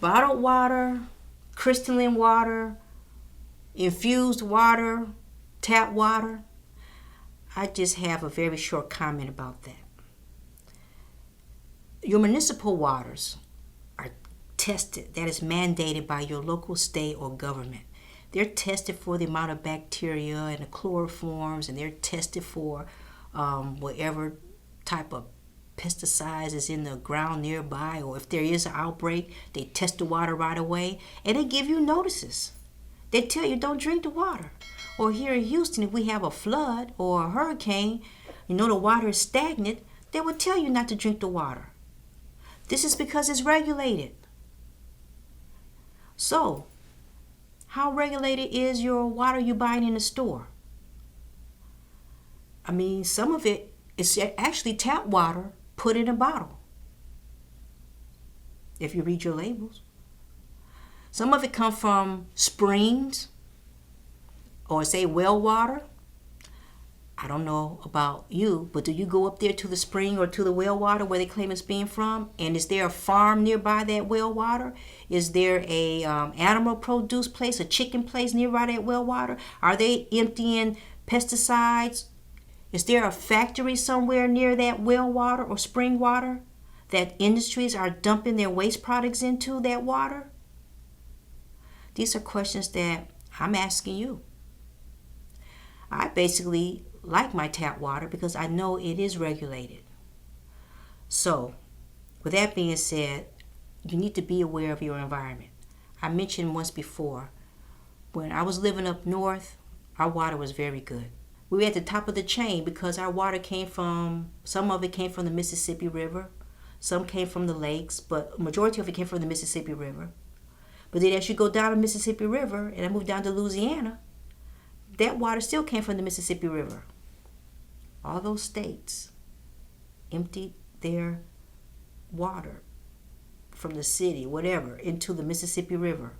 bottled water, crystalline water, infused water, tap water, I just have a very short comment about that. Your municipal waters are tested. That is mandated by your local, state, or government. They're tested for the amount of bacteria and the chloroforms, and they're tested for whatever type of pesticides is in the ground nearby, or if there is an outbreak, they test the water right away, and they give you notices. They tell you don't drink the water. Or here in Houston, if we have a flood or a hurricane, the water is stagnant, they will tell you not to drink the water. This is because it's regulated. So, how regulated is your water you buying in the store? I mean, some of it is actually tap water put in a bottle, if you read your labels. Some of it comes from springs or say well water. I don't know about you, but do you go up there to the spring or to the well water where they claim it's being from? And is there a farm nearby that well water? Is there a animal produce place, a chicken place nearby that well water? Are they emptying pesticides? Is there a factory somewhere near that well water or spring water that industries are dumping their waste products into that water? These are questions that I'm asking you. I basically like my tap water because I know it is regulated. So, with that being said, you need to be aware of your environment. I mentioned once before, when I was living up north, our water was very good. We were at the top of the chain because our water some of it came from the Mississippi River, some came from the lakes, but a majority of it came from the Mississippi River. But then as you go down the Mississippi River, and I moved down to Louisiana, that water still came from the Mississippi River. All those states emptied their water from the city, whatever, into the Mississippi River.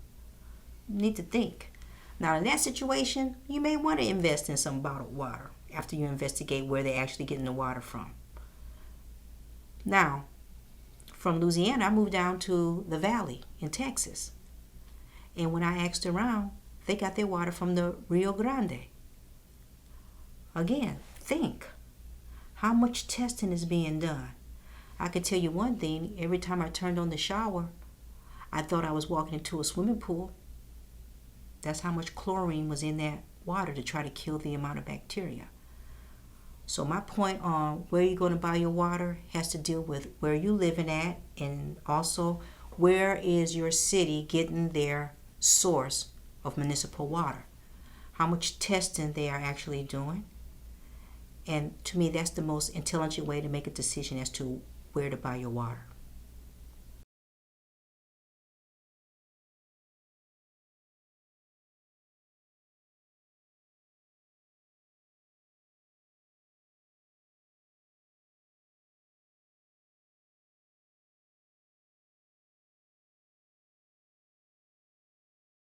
You need to think. Now, in that situation, you may want to invest in some bottled water after you investigate where they're actually getting the water from. Now, from Louisiana, I moved down to the valley in Texas. And when I asked around, they got their water from the Rio Grande. Again, think. How much testing is being done? I can tell you one thing. Every time I turned on the shower, I thought I was walking into a swimming pool. That's how much chlorine was in that water to try to kill the amount of bacteria. So my point on where you're going to buy your water has to deal with where you're living at, and also where is your city getting their source of municipal water. How much testing they are actually doing. And to me, that's the most intelligent way to make a decision as to where to buy your water.